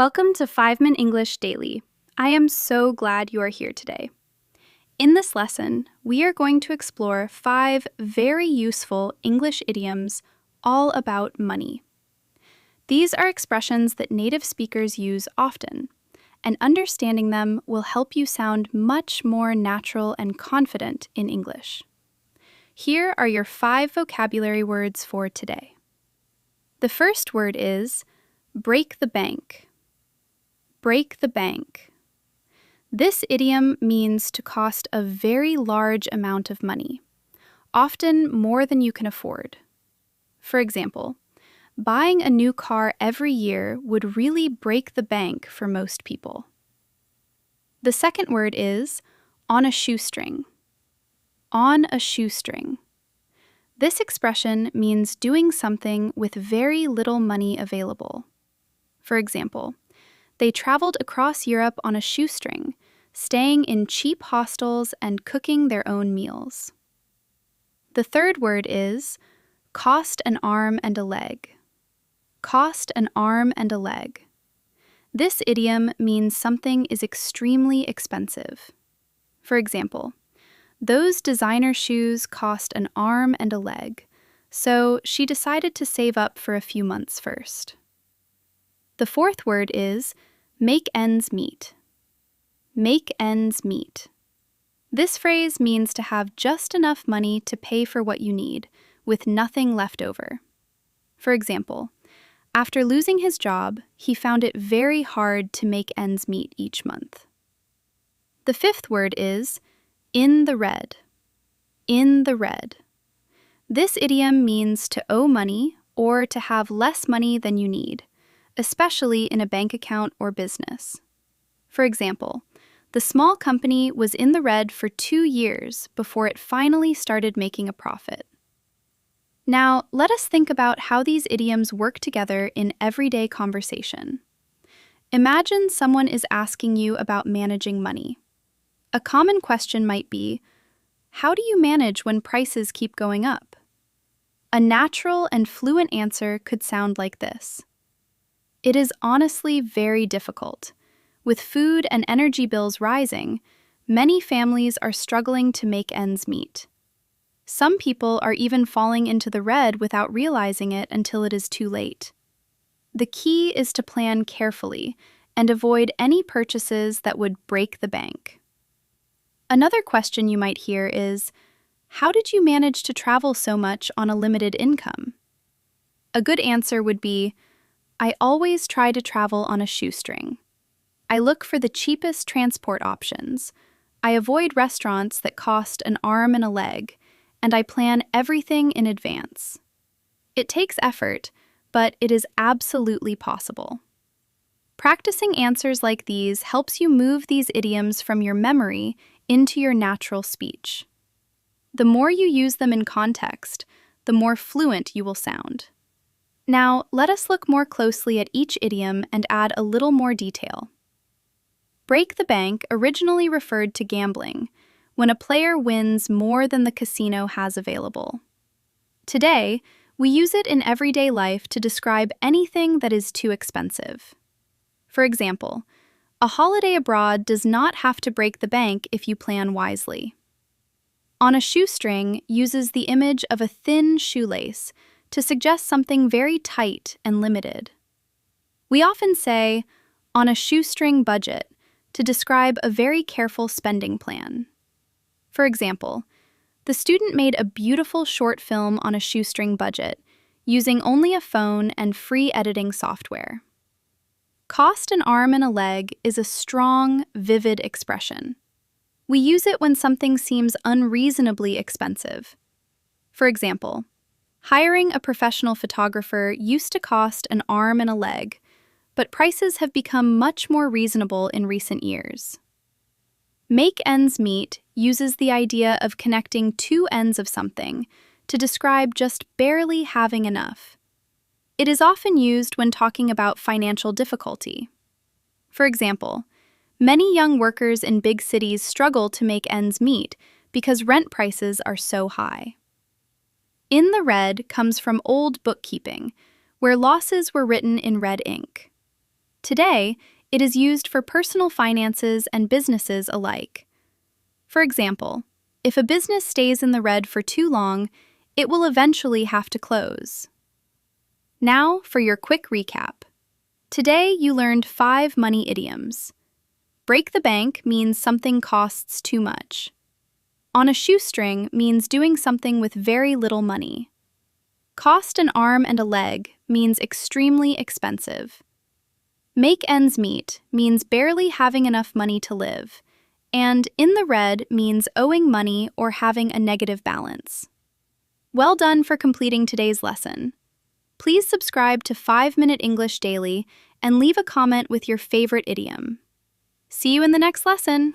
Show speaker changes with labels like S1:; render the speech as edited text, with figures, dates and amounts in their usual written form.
S1: Welcome to 5-Minute English Daily. I am so glad you are here today. In this lesson, we are going to explore 5 very useful English idioms all about money. These are expressions that native speakers use often, and understanding them will help you sound much more natural and confident in English. Here are your 5 vocabulary words for today. The first word is break the bank. Break the bank. This idiom means to cost a very large amount of money, often more than you can afford. For example, buying a new car every year would really break the bank for most people. The second word is on a shoestring. On a shoestring. This expression means doing something with very little money available. For example, they traveled across Europe on a shoestring, staying in cheap hostels and cooking their own meals. The third word is cost an arm and a leg. Cost an arm and a leg. This idiom means something is extremely expensive. For example, those designer shoes cost an arm and a leg, so she decided to save up for a few months first. The fourth word is make ends meet. Make ends meet. This phrase means to have just enough money to pay for what you need, with nothing left over. For example, after losing his job, he found it very hard to make ends meet each month. The fifth word is in the red. In the red. This idiom means to owe money or to have less money than you need, especially in a bank account or business. For example, the small company was in the red for 2 years before it finally started making a profit. Now, let us think about how these idioms work together in everyday conversation. Imagine someone is asking you about managing money. A common question might be, how do you manage when prices keep going up? A natural and fluent answer could sound like this. It is honestly very difficult. With food and energy bills rising, many families are struggling to make ends meet. Some people are even falling into the red without realizing it until it is too late. The key is to plan carefully and avoid any purchases that would break the bank. Another question you might hear is, how did you manage to travel so much on a limited income? A good answer would be, I always try to travel on a shoestring. I look for the cheapest transport options. I avoid restaurants that cost an arm and a leg, and I plan everything in advance. It takes effort, but it is absolutely possible. Practicing answers like these helps you move these idioms from your memory into your natural speech. The more you use them in context, the more fluent you will sound. Now, let us look more closely at each idiom and add a little more detail. Break the bank originally referred to gambling, when a player wins more than the casino has available. Today, we use it in everyday life to describe anything that is too expensive. For example, a holiday abroad does not have to break the bank if you plan wisely. On a shoestring uses the image of a thin shoelace to suggest something very tight and limited. We often say, on a shoestring budget, to describe a very careful spending plan. For example, the student made a beautiful short film on a shoestring budget, using only a phone and free editing software. Cost an arm and a leg is a strong, vivid expression. We use it when something seems unreasonably expensive. For example, hiring a professional photographer used to cost an arm and a leg, but prices have become much more reasonable in recent years. Make ends meet uses the idea of connecting two ends of something to describe just barely having enough. It is often used when talking about financial difficulty. For example, many young workers in big cities struggle to make ends meet because rent prices are so high. In the red comes from old bookkeeping, where losses were written in red ink. Today, it is used for personal finances and businesses alike. For example, if a business stays in the red for too long, it will eventually have to close. Now for your quick recap. Today, you learned 5 money idioms. Break the bank means something costs too much. On a shoestring means doing something with very little money. Cost an arm and a leg means extremely expensive. Make ends meet means barely having enough money to live, and in the red means owing money or having a negative balance. Well done for completing today's lesson. Please subscribe to 5-Minute English Daily and leave a comment with your favorite idiom. See you in the next lesson!